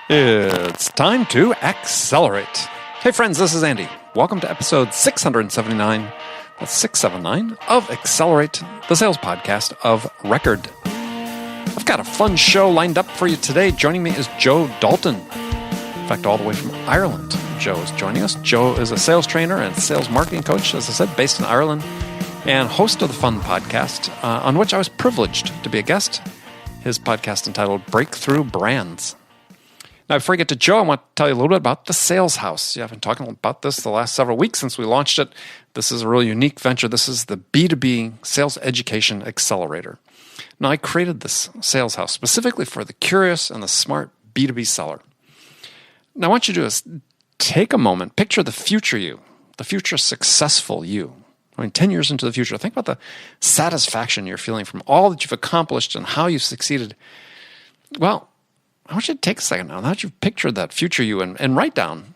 It's time to accelerate. Hey friends, this is Andy. Welcome to episode 679, that's 679, of Accelerate, the sales podcast of record. I've got a fun show lined up for you today. Joining me is Joe Dalton. In fact, all the way from Ireland, Joe is joining us. Joe is a sales trainer and sales marketing coach, as I said, based in Ireland, and host of the Fun podcast, on which I was privileged to be a guest. His podcast entitled Breakthrough Brands. Now, before I get to Joe, I want to tell you a little bit about the Sales House. Yeah, I've been talking about this the last several weeks since we launched it. This is a really unique venture. This is the B2B Sales Education Accelerator. Now, I created this Sales House specifically for the curious and the smart B2B seller. Now, I want you to do is take a moment, picture the future you, the future successful you. 10 years into the future, think about the satisfaction you're feeling from all that you've accomplished and how you've succeeded. Well, I want you to take a second now. Now that you've pictured that future you and write down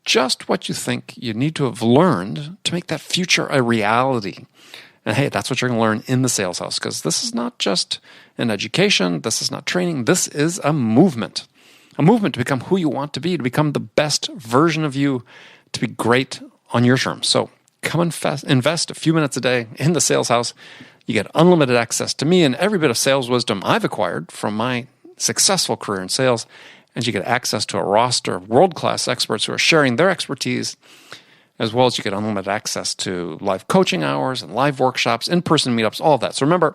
just what you think you need to have learned to make that future a reality. And hey, that's what you're going to learn in the Sales House, because this is not just an education. This is not training. This is a movement to become who you want to be, to become the best version of you, to be great on your terms. So come and invest a few minutes a day in the Sales House. You get unlimited access to me and every bit of sales wisdom I've acquired from my successful career in sales, and you get access to a roster of world-class experts who are sharing their expertise, as well as you get unlimited access to live coaching hours and live workshops, in-person meetups, all of that. So remember,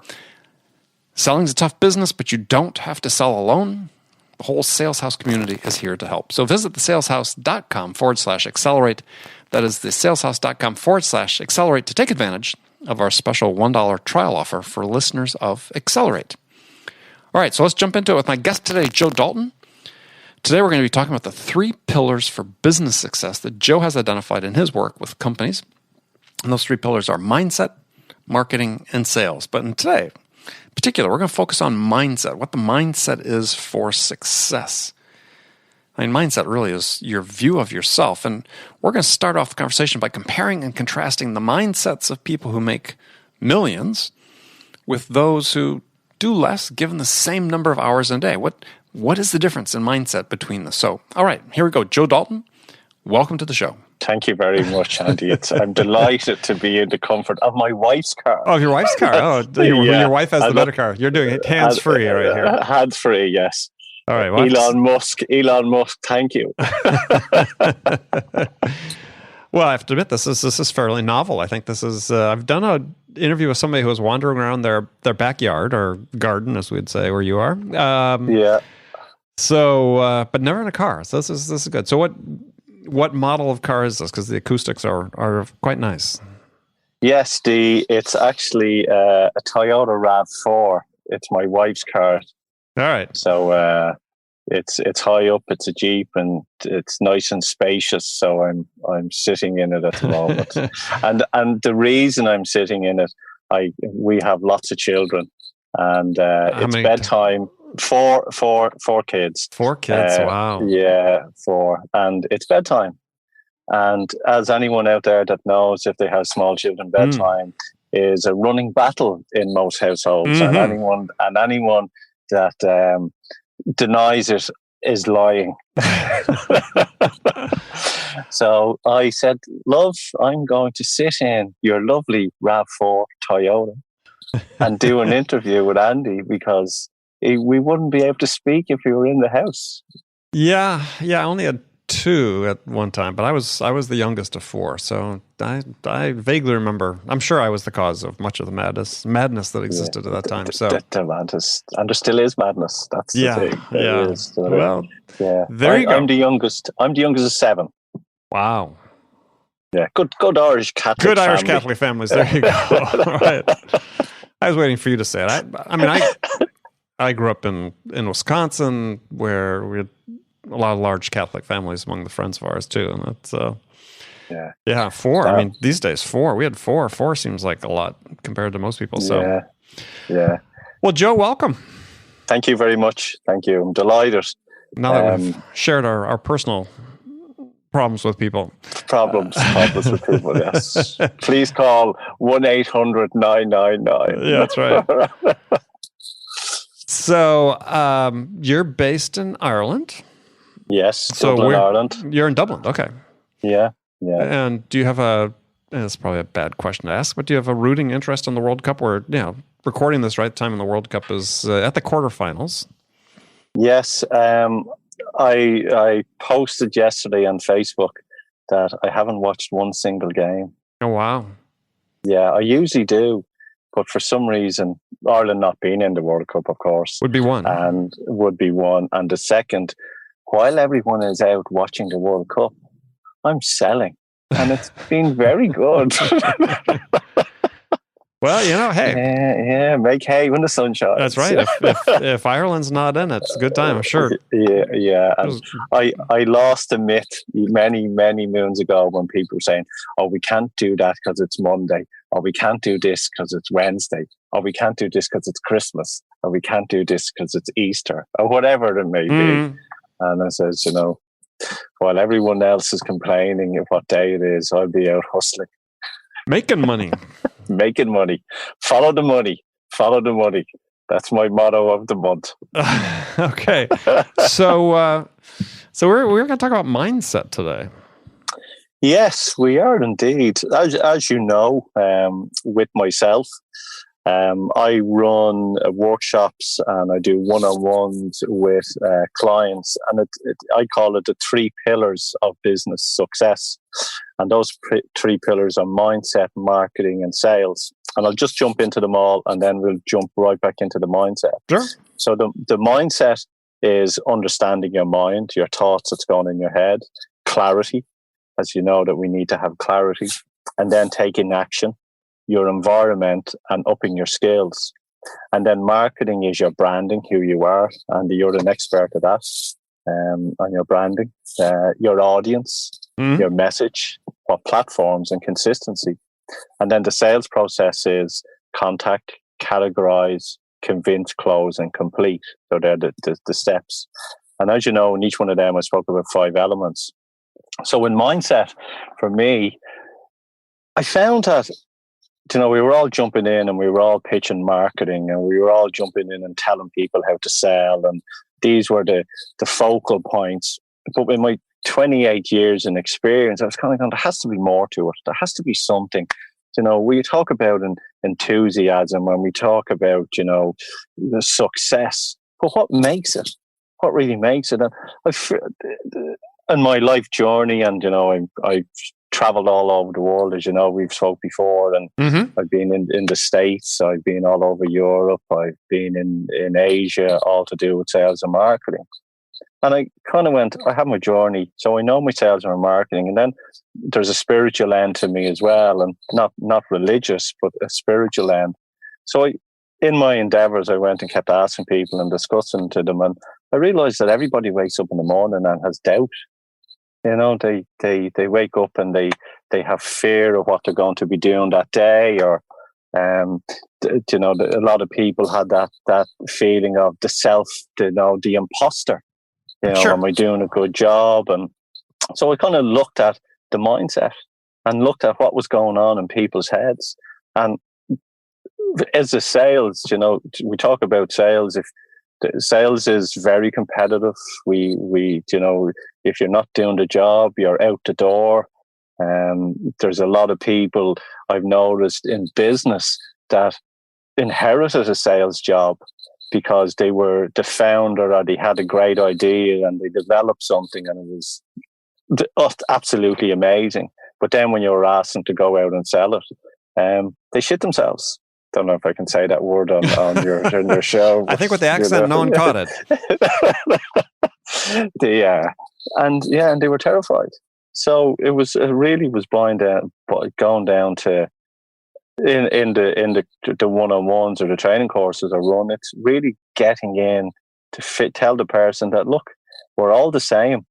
selling is a tough business, but you don't have to sell alone. The whole Sales House community is here to help. So visit thesaleshouse.com/accelerate. That is thesaleshouse.com/accelerate to take advantage of our special $1 trial offer for listeners of Accelerate. All right, so let's jump into it with my guest today, Joe Dalton. Today we're going to be talking about the 3 pillars for business success that Joe has identified in his work with companies. And those 3 pillars are mindset, marketing, and sales. But in today, in particular, we're going to focus on mindset, what the mindset is for success. I mean, mindset really is your view of yourself. And we're going to start off the conversation by comparing and contrasting the mindsets of people who make millions with those who do less given the same number of hours in a day. What is the difference in mindset between them? So, all right, here we go. Joe Dalton, welcome to the show. Thank you very much, Andy. I'm delighted to be in the comfort of my wife's car. Oh, your wife's car. Oh, your wife has the better car. You're doing it hands-free right here. Hands-free, yes. All right. Elon Musk, thank you. Well, I have to admit, this is fairly novel. I think this is, I've done an interview with somebody who was wandering around their backyard, or garden, as we'd say, where you are. Yeah. So, but never in a car. So this is good. So what model of car is this? Because the acoustics are quite nice. Yes, it's actually a Toyota RAV4. It's my wife's car. All right. So it's high up. It's a Jeep, and it's nice and spacious. So I'm sitting in it at the moment. and the reason I'm sitting in it, we have lots of children, and it's bedtime. Four kids. 4 kids. Wow. Yeah, 4, and it's bedtime. And as anyone out there that knows, if they have small children, bedtime is a running battle in most households, and anyone that denies it is lying. So I said, love, I'm going to sit in your lovely RAV4 Toyota and do an interview with Andy, because we wouldn't be able to speak if we were in the house. Yeah. I only had 2 at one time, but I was the youngest of 4, so I vaguely remember. I'm sure I was the cause of much of the madness that existed at that time. So the madness, and there still is madness. That's the thing. Well, there you go. I'm the youngest of 7. Wow. Yeah, good Irish Catholic. Good Irish Catholic families. There you go. Right. I was waiting for you to say it. I grew up in Wisconsin, where we had a lot of large Catholic families among the friends of ours too, and that's 4. I mean, these days 4. We had 4. 4 seems like a lot compared to most people. So yeah. Well, Joe, welcome. Thank you very much. Thank you. I'm delighted. Now that we've shared our personal problems with people. Problems with people, yes. Please call 1-800-999. Yeah, that's right. So you're based in Ireland? Yes, Dublin, Ireland. You're in Dublin, okay. Yeah. And do you have it's probably a bad question to ask, but do you have a rooting interest in the World Cup? We're recording this right time, and the World Cup is at the quarterfinals. Yes. I posted yesterday on Facebook that I haven't watched one single game. Oh, wow. Yeah, I usually do. But for some reason, Ireland not being in the World Cup, of course. Would be one. And the second, while everyone is out watching the World Cup, I'm selling. And it's been very good. Well, hey. Yeah, make hay when the sun shines. That's right. If Ireland's not in it, it's a good time, I'm sure. Yeah. And I lost a myth many, many moons ago when people were saying, oh, we can't do that because it's Monday. Or we can't do this because it's Wednesday. Or we can't do this because it's Christmas. Or we can't do this because it's Easter. Or whatever it may be. And I says, while everyone else is complaining of what day it is, I'll be out hustling. Making money. Making money. Follow the money. Follow the money. That's my motto of the month. Okay. So we're going to talk about mindset today. Yes, we are indeed. As you know, with myself, I run workshops and I do one-on-ones with clients, and I call it the 3 pillars of business success. And those 3 pillars are mindset, marketing, and sales. And I'll just jump into them all, and then we'll jump right back into the mindset. Sure. So the mindset is understanding your mind, your thoughts that's going in your head, clarity, as you know that we need to have clarity, and then taking action, your environment, and upping your skills. And then marketing is your branding, who you are, and you're an expert at that, on your branding, your audience, your message, what platforms, and consistency. And then the sales process is contact, categorize, convince, close, and complete. So they're the steps. And as you know, in each one of them, I spoke about 5 elements. So in mindset, for me, I found that, we were all jumping in and we were all pitching marketing and we were all jumping in and telling people how to sell. And these were the focal points. But in my 28 years in experience, I was kind of going, there has to be more to it. There has to be something. We talk about enthusiasm when we talk about, the success. But what makes it? What really makes it? And in my life journey, and, I've traveled all over the world, as you know, we've spoke before, and I've been in the States, I've been all over Europe, I've been in Asia, all to do with sales and marketing. And I kind of went, I have my journey, so I know my sales and marketing, and then there's a spiritual end to me as well, and not religious, but a spiritual end. So in my endeavors, I went and kept asking people and discussing to them, and I realized that everybody wakes up in the morning and has doubt. They wake up and they have fear of what they're going to be doing that day, or a lot of people had that feeling of the self, the imposter. Sure. Am I doing a good job? And so I kind of looked at the mindset and looked at what was going on in people's heads. And as a sales, we talk about sales. If sales is very competitive, we if you're not doing the job, you're out the door. There's a lot of people I've noticed in business that inherited a sales job because they were the founder, or they had a great idea and they developed something and it was absolutely amazing. But then when you were asked them to go out and sell it, they shit themselves. Don't know if I can say that word on your show. I think with the accent, no one caught it. And they were terrified. So it really was going down to in the one-on-ones or the training courses I run. It's really getting in to tell the person that, look, we're all the same.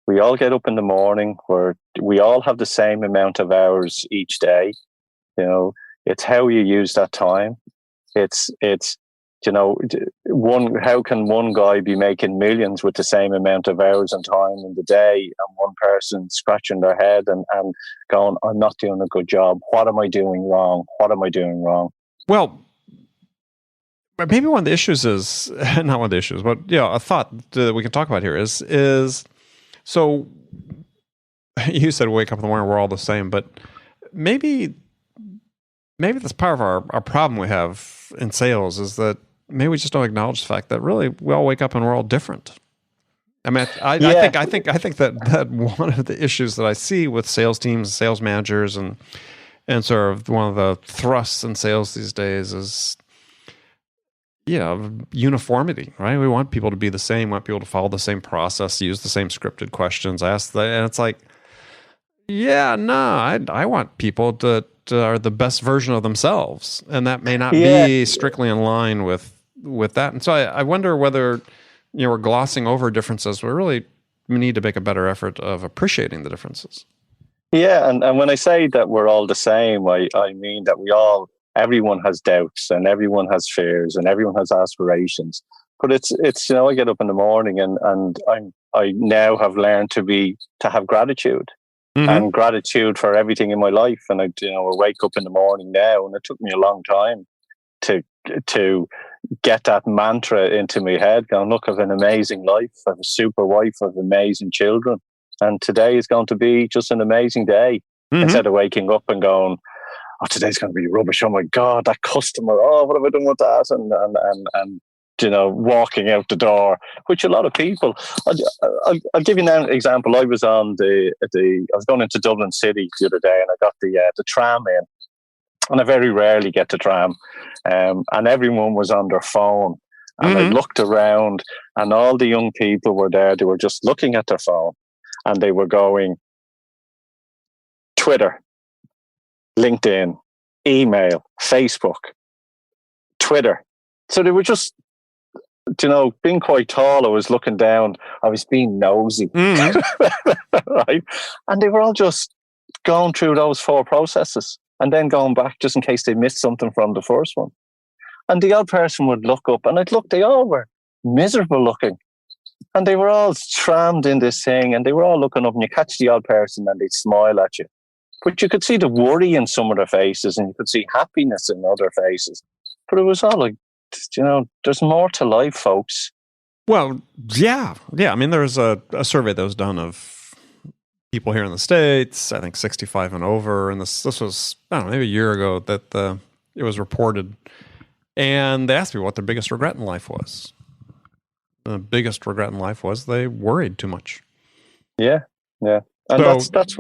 We all get up in the morning. We all have the same amount of hours each day. It's how you use that time. It's how can one guy be making millions with the same amount of hours and time in the day, and one person scratching their head and going, I'm not doing a good job. What am I doing wrong? What am I doing wrong? Well, but maybe one of the issues is not one of the issues, but a thought that we can talk about here is so you said wake up in the morning, we're all the same, but maybe that's part of our problem we have in sales is that maybe we just don't acknowledge the fact that really we all wake up and we're all different. I mean, I think that one of the issues that I see with sales teams, sales managers, and sort of one of the thrusts in sales these days is, uniformity, right? We want people to be the same, want people to follow the same process, use the same scripted questions, and it's like, I want people to are the best version of themselves, and that may not be strictly in line with that. And so I wonder whether we're glossing over differences. We really need to make a better effort of appreciating the differences. Yeah, and when I say that we're all the same, I mean that everyone has doubts and everyone has fears and everyone has aspirations. But it's I get up in the morning and I now have learned to have gratitude. Mm-hmm. And gratitude for everything in my life. And I wake up in the morning now, and it took me a long time to get that mantra into my head, going, look, I have an amazing life, I have a super wife, I have amazing children, and today is going to be just an amazing day. Mm-hmm. Instead of waking up and going, today's going to be rubbish, oh my God, that customer, what have I done with that? And walking out the door, which a lot of people. I'll give you an example. I was on I was going into Dublin City the other day, and I got the tram in, and I very rarely get the tram, and everyone was on their phone, and I looked around, and all the young people were there. They were just looking at their phone, and they were going Twitter, LinkedIn, email, Facebook, Twitter. So they were just, being quite tall, I was looking down, I was being nosy, right? And they were all just going through those 4 processes and then going back just in case they missed something from the first one. And the odd person would look up, and I'd look, they all were miserable looking. And they were all trammed in this thing, and they were all looking up, and you catch the odd person and they'd smile at you. But you could see the worry in some of their faces, and you could see happiness in other faces. But it was all like, there's more to life, folks. Well, yeah. I mean, there was a survey that was done of people here in the States, I think 65 and over, and this was, I don't know, maybe a year ago that it was reported, and they asked me what their biggest regret in life was. The biggest regret in life was they worried too much. Yeah. And so, that's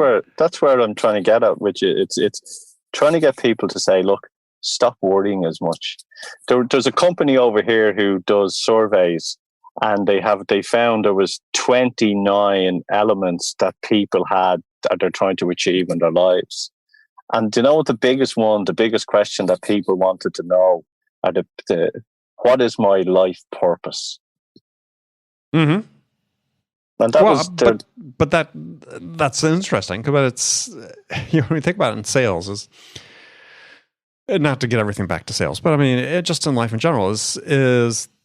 where I'm trying to get at, which it's trying to get people to say, look, stop worrying as much. There's a company over here who does surveys, and they found there was 29 elements that people had that they're trying to achieve in their lives. And the biggest question that people wanted to know are what is my life purpose? Mm-hmm. And that but that's interesting. But it's when you think about it in sales, is not to get everything back to sales, but I mean, it just in life in general is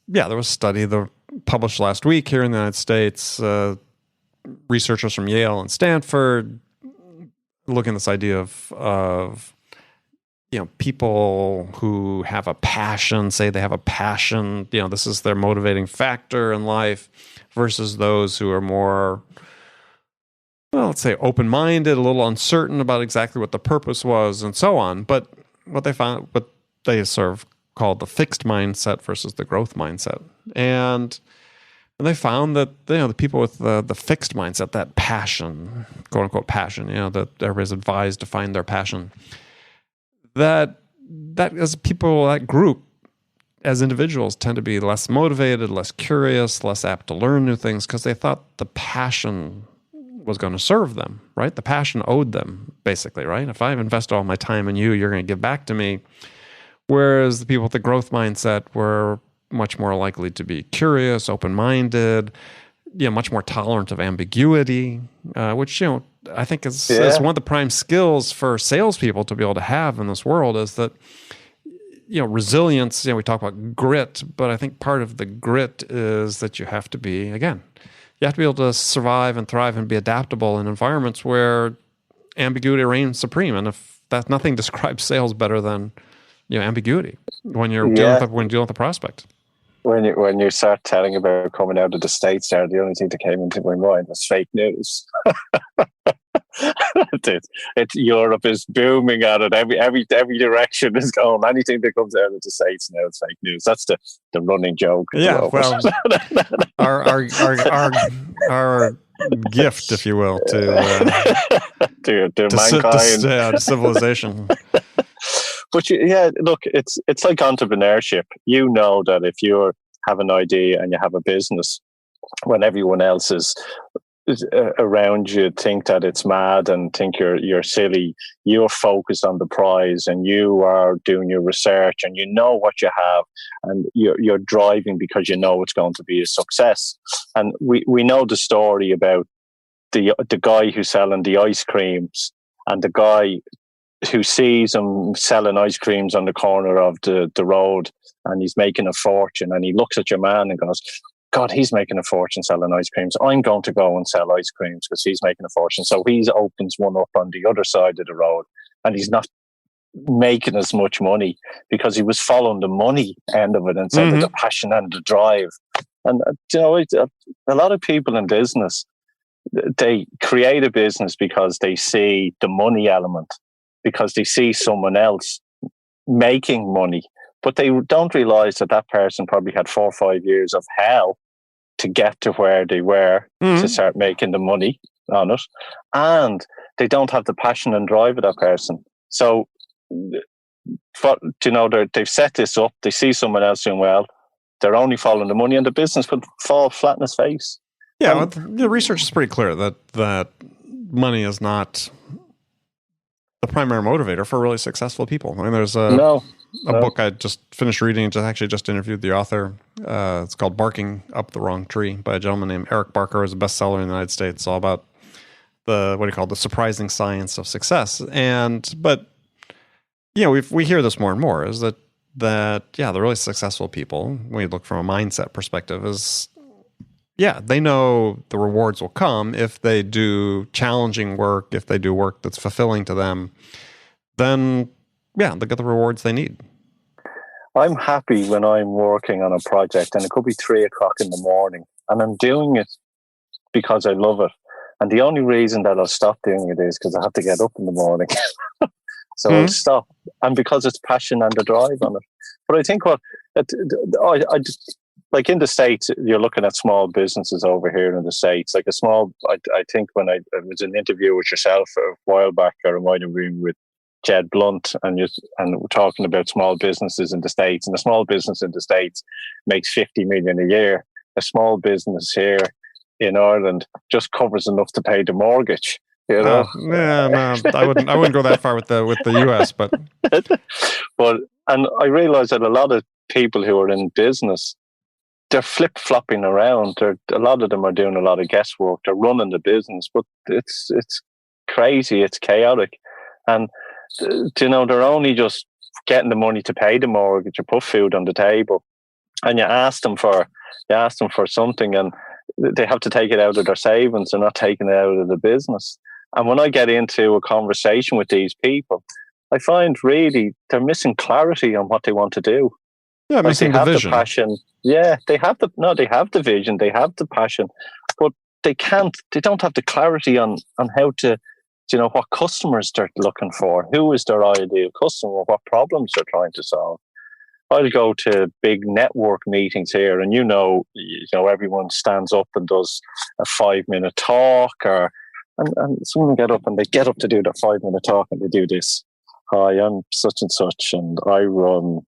there was a study published last week here in the United States, researchers from Yale and Stanford looking at this idea of people who have a passion, say they have a passion, this is their motivating factor in life, versus those who are more, well, let's say open-minded, a little uncertain about exactly what the purpose was and so on. But what they sort of called the fixed mindset versus the growth mindset. And they found that the people with the fixed mindset, that passion, quote unquote passion, that everybody's advised to find their passion, that as people, that group as individuals tend to be less motivated, less curious, less apt to learn new things because they thought the passion was going to serve them, right? The passion owed them, basically, right? If I've invested all my time in you, you're going to give back to me. Whereas the people with the growth mindset were much more likely to be curious, open-minded, much more tolerant of ambiguity, which, I think is one of the prime skills for salespeople to be able to have in this world is that, resilience, we talk about grit, but I think part of the grit is that you have to be able to survive and thrive and be adaptable in environments where ambiguity reigns supreme. And if that nothing describes sales better than, ambiguity when you're dealing with the prospect. When you start telling about coming out of the States there, the only thing that came into my mind was fake news. Europe is booming at it. Every direction is going. Anything that comes out of the States now is fake news. That's the running joke. Yeah, well, our gift, if you will, to mankind, to civilization. But look, it's like entrepreneurship. You know that if you have an idea and you have a business, when everyone else is around you think that it's mad and think you're silly, you're focused on the prize and you are doing your research and you know what you have and you're driving because you know it's going to be a success. And we know the story about the guy who's selling the ice creams and the guy who sees him selling ice creams on the corner of the road and he's making a fortune, and he looks at your man and goes, God, he's making a fortune selling ice creams. I'm going to go and sell ice creams because he's making a fortune. So he opens one up on the other side of the road and he's not making as much money because he was following the money end of it instead of the passion and the drive. And, a lot of people in business, they create a business because they see the money element, because they see someone else making money. But they don't realize that person probably had 4 or 5 years of hell to get to where they were to start making the money on it. And they don't have the passion and drive of that person. So, they've set this up. They see someone else doing well. They're only following the money, and the business would fall flat in its face. Yeah, the research is pretty clear that money is not the primary motivator for really successful people. I mean, there's a book I just finished reading, just interviewed the author. It's called Barking Up the Wrong Tree by a gentleman named Eric Barker. It's a bestseller in the United States. It's all about the surprising science of success. But we hear this more and more, is that the really successful people, when you look from a mindset perspective, is they know the rewards will come if they do challenging work, if they do work that's fulfilling to them, then they'll get the rewards they need. I'm happy when I'm working on a project and it could be 3:00 in the morning and I'm doing it because I love it. And the only reason that I'll stop doing it is because I have to get up in the morning. So I'll stop. And because it's passion and the drive on it. But I think like in the States, you're looking at small businesses over here in the States. Like I think when I was in an interview with yourself a while back, or it might have been with Jed Blunt, and we're talking about small businesses in the States. And a small business in the States makes $50 million a year. A small business here in Ireland just covers enough to pay the mortgage. No, I wouldn't go that far with the US, but and I realize that a lot of people who are in business, they're flip-flopping around. A lot of them are doing a lot of guesswork. They're running the business, but it's crazy. It's chaotic. And, they're only just getting the money to pay the mortgage or put food on the table. And you ask them for something and they have to take it out of their savings. They're not taking it out of the business. And when I get into a conversation with these people, I find really they're missing clarity on what they want to do. Yeah, missing the vision. The passion. Yeah, they have the vision, they have the passion, but they don't have the clarity on how to, what customers they're looking for, who is their ideal customer, what problems they're trying to solve. I'll go to big network meetings here and everyone stands up and does a 5-minute talk and someone get up to do their 5-minute talk and they do this. Hi, I'm such and such and I run.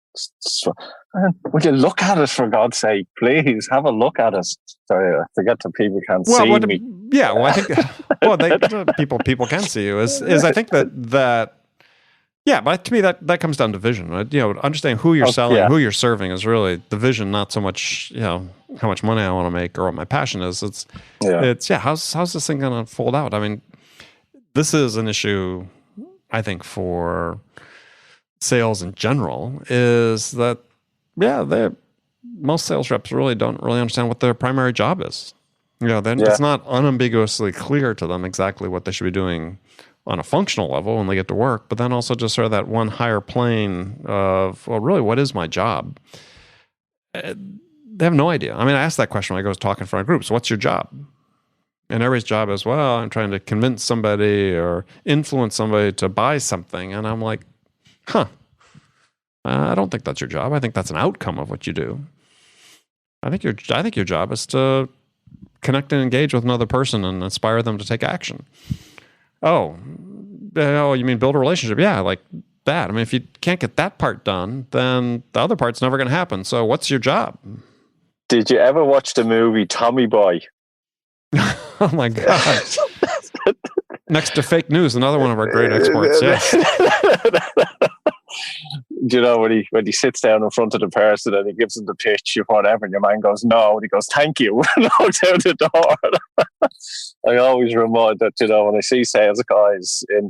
Will you look at us, for God's sake? Please have a look at us. Sorry, I forget that people can't see me. Yeah, well, I think people can see you. Is I think that yeah, but to me that comes down to vision. Right? Understanding who you're selling, who you're serving is really the vision, not so much how much money I want to make or what my passion is. It's how's this thing going to fold out? I mean, this is an issue, I think, for sales in general, is that most sales reps don't really understand what their primary job is. It's not unambiguously clear to them exactly what they should be doing on a functional level when they get to work, but then also just sort of that one higher plane of, well, really, what is my job? They have no idea. I mean, I asked that question when I go talking in front of groups. What's your job? And everybody's job is, well, I'm trying to convince somebody or influence somebody to buy something. And I'm like, I don't think that's your job. I think that's an outcome of what you do. I think your job is to connect and engage with another person and inspire them to take action. Oh, you mean build a relationship? Yeah, like that. I mean, if you can't get that part done, then the other part's never going to happen. So what's your job? Did you ever watch the movie Tommy Boy? Oh my God. Next to fake news, another one of our great exports. Yes. Do you know when he sits down in front of the person and he gives them the pitch or whatever, and your man goes no, and he goes thank you, and walks out the door. I always remind that, when I see sales guys in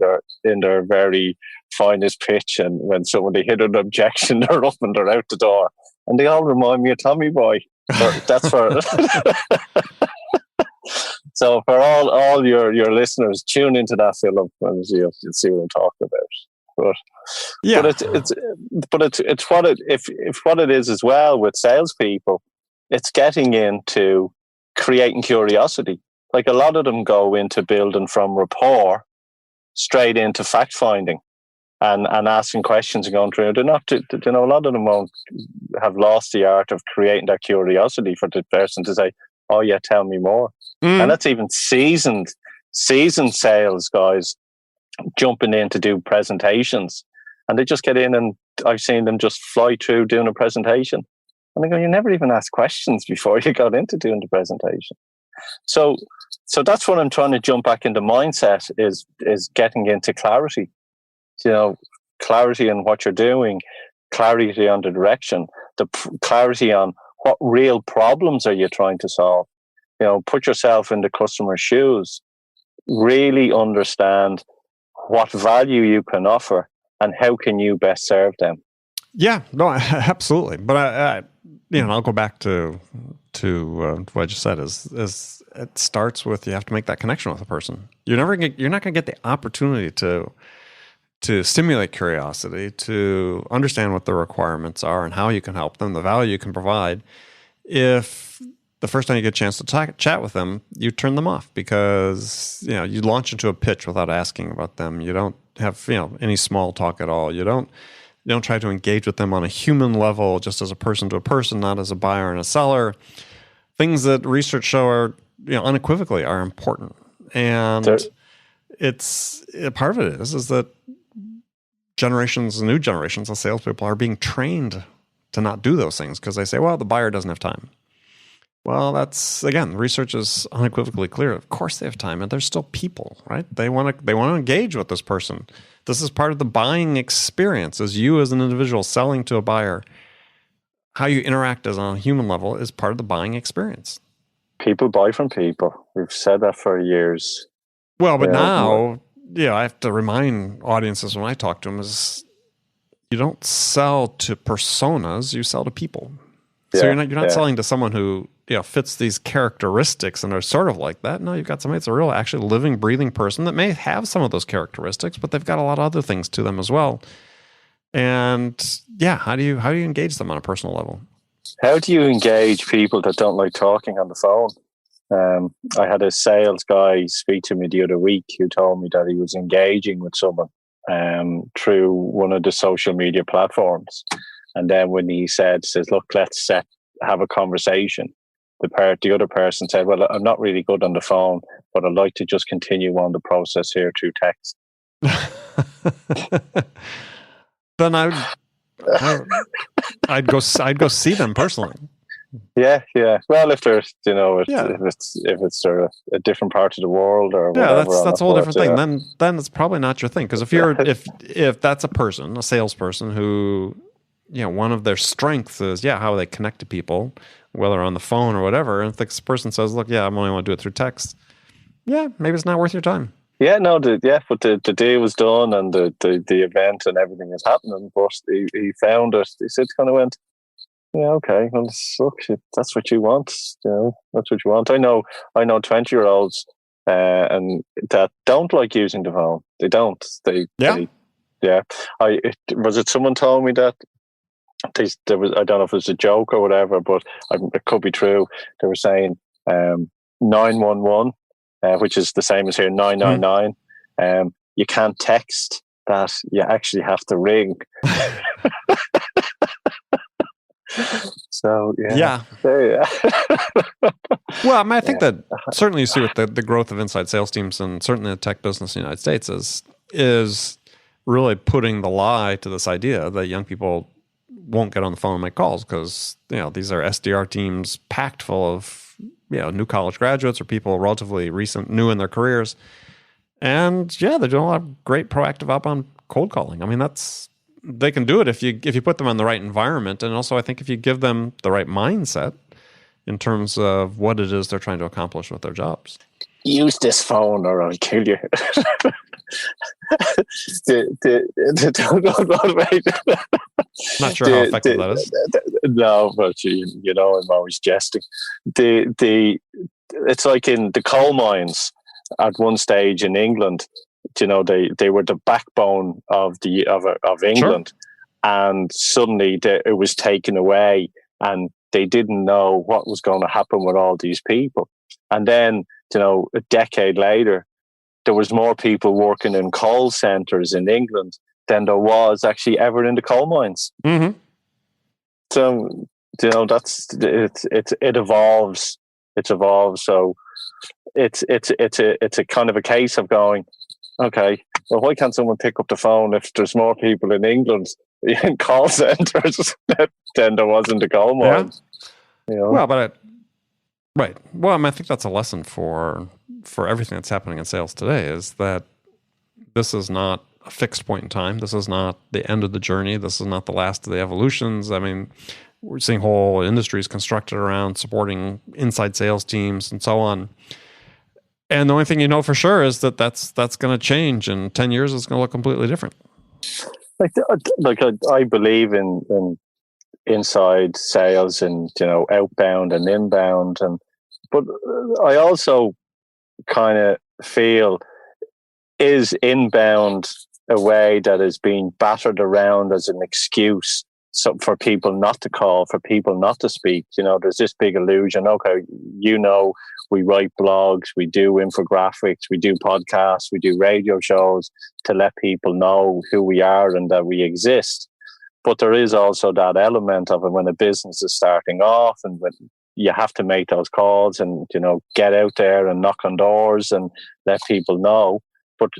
their very finest pitch, and when somebody hit an objection, they're up and they're out the door, and they all remind me of Tommy Boy. That's for. So for all your listeners, tune into that film and you'll see what I'm talking about. But it's what it is as well with salespeople. It's getting into creating curiosity. Like a lot of them go into building from rapport straight into fact finding and asking questions and going through. They're not, a lot of them won't have lost the art of creating that curiosity for the person to say, "Oh yeah, tell me more." And that's even seasoned sales guys jumping in to do presentations, and they just get in, and I've seen them just fly through doing a presentation, and I go, you never even asked questions before you got into doing the presentation. So that's what I'm trying to jump back into mindset is getting into clarity, clarity on what you're doing, clarity on the direction, the clarity on what real problems are you trying to solve. Put yourself in the customer's shoes, really understand what value you can offer and how can you best serve them. Yeah, no, absolutely. But I'll go back to what I just said is it starts with, you have to make that connection with a person. You're not going to get the opportunity to stimulate curiosity, to understand what the requirements are and how you can help them, the value you can provide, if the first time you get a chance to chat with them, you turn them off because you launch into a pitch without asking about them. You don't have any small talk at all. You don't try to engage with them on a human level, just as a person to a person, not as a buyer and a seller. Things that research show are unequivocally are important, and it's part of it is that new generations of salespeople are being trained to not do those things because they say, well, the buyer doesn't have time. Well, that's, again, research is unequivocally clear. Of course they have time, and they're still people, right? They want to engage with this person. This is part of the buying experience. As you as an individual selling to a buyer, how you interact as on a human level is part of the buying experience. People buy from people. We've said that for years. Well, but now, I have to remind audiences when I talk to them is you don't sell to personas, you sell to people. So you're not selling to someone who fits these characteristics and are sort of like that. No, you've got somebody that's a real, actually living, breathing person that may have some of those characteristics, but they've got a lot of other things to them as well. And how do you engage them on a personal level? How do you engage people that don't like talking on the phone? I had a sales guy speak to me the other week who told me that he was engaging with someone through one of the social media platforms. And then when he says, look, let's have a conversation, the other person said, well, I'm not really good on the phone, but I'd like to just continue on the process here through text. Then I'd go see them personally. Yeah. Well, if there's, if it's a different part of the world or whatever. That's a whole different thing. Then it's probably not your thing. Because if that's a person, a salesperson who, one of their strengths is how they connect to people, whether on the phone or whatever. And if this person says, look, I only want to do it through text. Yeah, maybe it's not worth your time. Yeah, no, but the day was done and the event and everything is happening. But he found it. He said, kind of went, yeah, okay. Well, look, that's what you want. That's what you want. I know 20-year-olds and that don't like using the phone. They don't. Yeah. Was it someone told me that there was, I don't know if it was a joke or whatever, but it could be true. They were saying 911, which is the same as here 999. You can't text that; you actually have to ring. So yeah. Well, I mean, I think that certainly you see with the growth of inside sales teams, and certainly the tech business in the United States is really putting the lie to this idea that young people won't get on the phone and make calls because these are SDR teams packed full of new college graduates or people relatively new in their careers, and they're doing a lot of great proactive outbound cold calling. I mean, they can do it if you put them in the right environment, and also I think if you give them the right mindset in terms of what it is they're trying to accomplish with their jobs. Use this phone or I'll kill you. Not sure how effective that is. No, but I'm always jesting. It's like in the coal mines at one stage in England. They were the backbone of England, sure. And suddenly it was taken away, and they didn't know what was going to happen with all these people. And then, a decade later, there was more people working in call centres in England than there was actually ever in the coal mines. Mm-hmm. So, it evolves. It evolves. So it's a kind of a case of going, okay, well, why can't someone pick up the phone if there's more people in England in call centres than there was in the coal mines? Yeah. Well, but right. Well, I mean, I think that's a lesson for everything that's happening in sales today, is that this is not a fixed point in time. This is not the end of the journey. This is not the last of the evolutions. I mean, we're seeing whole industries constructed around supporting inside sales teams and so on. And the only thing you know for sure is that's going to change. In 10 years, it's going to look completely different. I believe in inside sales and outbound and inbound, but I also kind of feel, is inbound a way that is being battered around as an excuse for people not to call, for people not to speak? There's this big illusion. Okay, we write blogs, we do infographics, we do podcasts, we do radio shows to let people know who we are and that we exist. But there is also that element of it when a business is starting off, and when you have to make those calls and get out there and knock on doors and let people know. But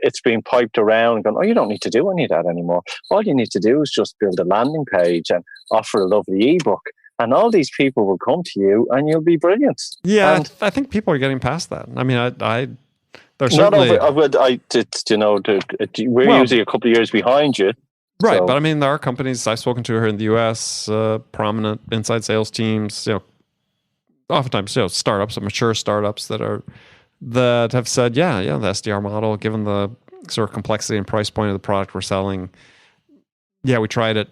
it's being piped around and going, oh, you don't need to do any of that anymore. All you need to do is just build a landing page and offer a lovely ebook, and all these people will come to you and you'll be brilliant. Yeah, and I think people are getting past that. I mean, there's certainly... we're usually a couple of years behind you. Right, but I mean, there are companies I've spoken to here in the U.S., prominent inside sales teams, oftentimes startups, mature startups that have said, the SDR model, given the sort of complexity and price point of the product we're selling, we tried it,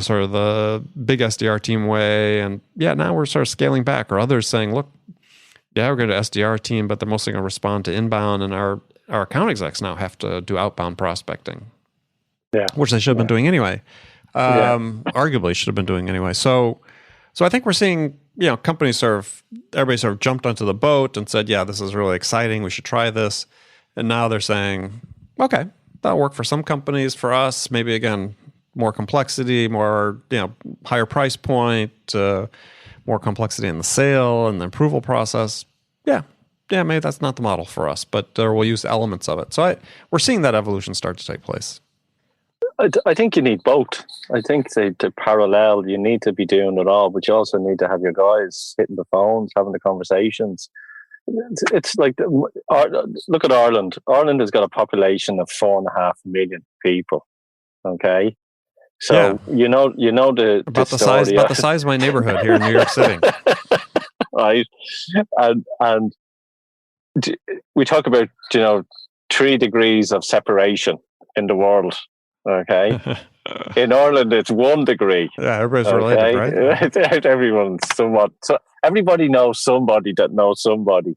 sort of the big SDR team way, and now we're sort of scaling back. Or others saying, look, we're going to SDR team, but they're mostly going to respond to inbound, and our account execs now have to do outbound prospecting. Yeah, which they should have been doing anyway. Arguably should have been doing anyway. So I think we're seeing, companies everybody sort of jumped onto the boat and said, this is really exciting, we should try this. And now they're saying, okay, that'll work for some companies. For us, maybe again, more complexity, more, higher price point, more complexity in the sale and the approval process. Yeah, maybe that's not the model for us, but we'll use elements of it. So we're seeing that evolution start to take place. I think you need both. I think to parallel, you need to be doing it all, but you also need to have your guys hitting the phones, having the conversations. It's like, look at Ireland. Ireland has got a population of 4.5 million people. Okay, so about the size of my neighborhood here in New York City, right? And we talk about 3 degrees of separation in the world. Okay, in Ireland it's 1 degree. Yeah, everybody's related, right? Everyone's somewhat. So everybody knows somebody that knows somebody,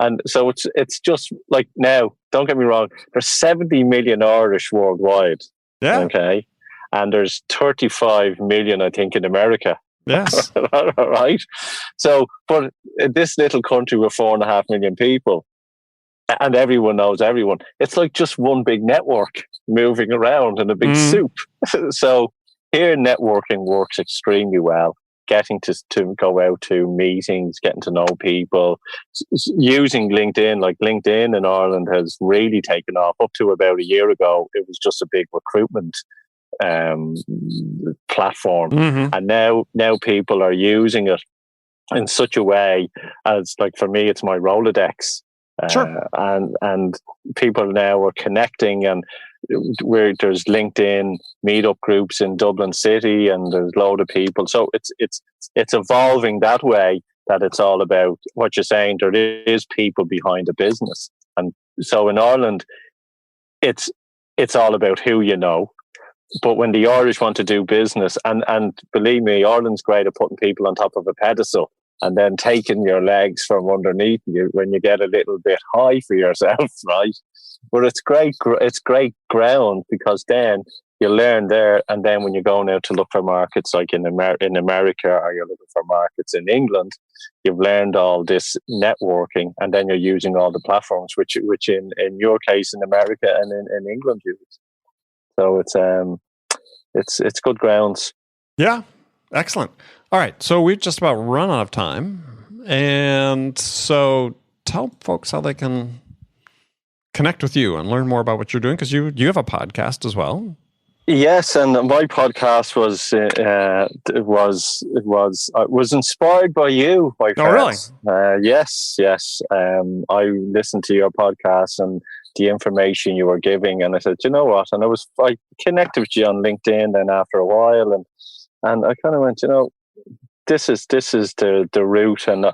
And so it's just like now, don't get me wrong, there's 70 million Irish worldwide. Yeah. Okay. And there's 35 million, I think, in America. Yes. Right. So, but in this little country with 4.5 million people, and everyone knows everyone, it's like just one big network moving around in a big soup. So here networking works extremely well. Getting to go out to meetings, getting to know people, using LinkedIn. Like LinkedIn in Ireland has really taken off. Up to about a year ago, it was just a big recruitment platform, and now people are using it in such a way as, like, for me, it's my Rolodex. Sure. And people now are connecting, and where there's LinkedIn meetup groups in Dublin City, and there's a load of people. So it's evolving that way, that it's all about what you're saying. There is people behind the business, and so in Ireland, it's all about who you know. But when the Irish want to do business, and believe me, Ireland's great at putting people on top of a pedestal and then taking your legs from underneath you when you get a little bit high for yourself, right? But it's great ground, because then you learn there, and then when you're going out to look for markets like in America, or you're looking for markets in England, you've learned all this networking, and then you're using all the platforms, which in your case in America and in England use. So it's good grounds. Yeah, excellent. All right, so we've just about run out of time, and so tell folks how they can connect with you and learn more about what you're doing, because you have a podcast as well. Yes, and my podcast was inspired by you, my friend. Oh, really? Yes. I listened to your podcast and the information you were giving, and I said, you know what? And I connected with you on LinkedIn then after a while, and I kind of went, this is the route, and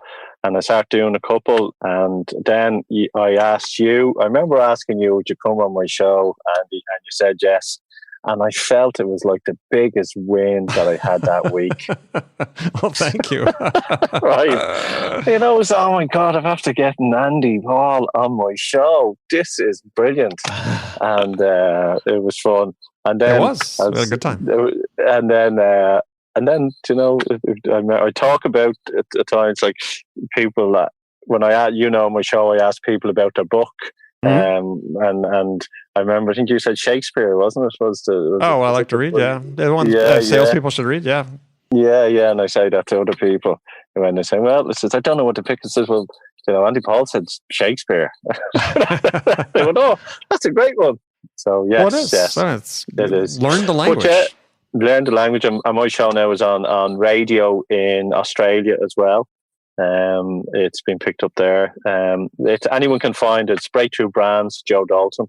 I started doing a couple, and then I asked you. I remember asking you, would you come on my show, and you said yes. And I felt it was like the biggest win that I had that week. Well, thank you. Right. It was, oh my God, I have to get Andy Paul on my show. This is brilliant. And it was fun. And then it was. We had a good time. And then, I talk about at times, like, people that, when on my show, I ask people about their book. And I remember, I think you said Shakespeare, wasn't it? I like to read, yeah. The one salespeople should read, yeah. Yeah, and I say that to other people. And when they say, well, I don't know what to pick, it says, well, Andy Paul said Shakespeare. They went, oh, that's a great one. So, yes, it is. Learn the language. Learn the language. And my show now is on radio in Australia as well. It's been picked up there. Anyone can find it. It's Breakthrough Brands, Joe Dalton.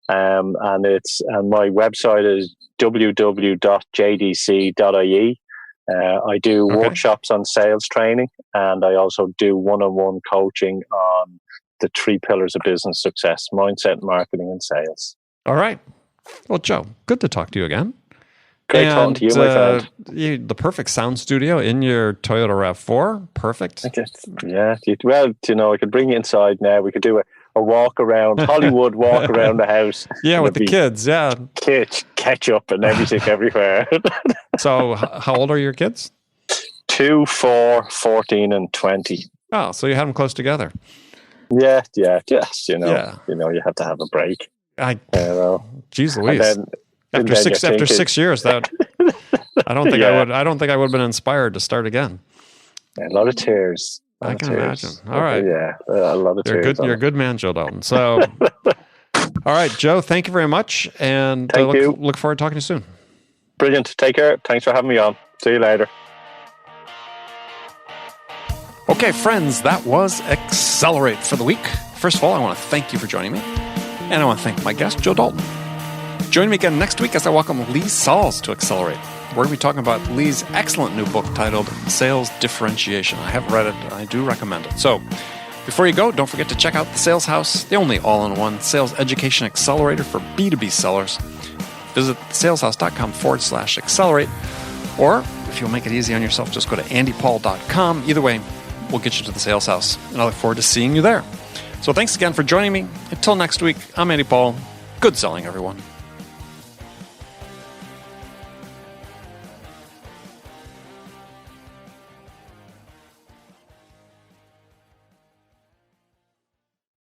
And my website is www.jdc.ie. I do workshops on sales training, and I also do one-on-one coaching on the 3 pillars of business success: mindset, marketing, and sales. All right. Well, Joe, good to talk to you again. Great talking to you, my friend. The perfect sound studio in your Toyota RAV4. Perfect. Yeah. Well, I could bring you inside now. We could do a walk around, Hollywood walk around the house. Yeah, with the kids, yeah. Ketchup and everything everywhere. So how old are your kids? 2, 4, 14, and 20. Oh, so you have them close together. Yeah. Yes, you have to have a break. Geez Louise. After 6 years, that I don't think I would have been inspired to start again. A lot of tears. I can imagine. All right. Yeah, a lot of tears. You're a good man, Joe Dalton. So, all right, Joe, thank you very much. And look forward to talking to you soon. Brilliant. Take care. Thanks for having me on. See you later. Okay, friends, that was Accelerate for the week. First of all, I want to thank you for joining me. And I want to thank my guest, Joe Dalton. Join me again next week as I welcome Lee Sauls to Accelerate. We're going to be talking about Lee's excellent new book titled Sales Differentiation. I have read it, and I do recommend it. So, before you go, don't forget to check out The Sales House, the only all-in-one sales education accelerator for B2B sellers. Visit saleshouse.com/accelerate. Or, if you'll make it easy on yourself, just go to andypaul.com. Either way, we'll get you to The Sales House, and I look forward to seeing you there. So thanks again for joining me. Until next week, I'm Andy Paul. Good selling, everyone.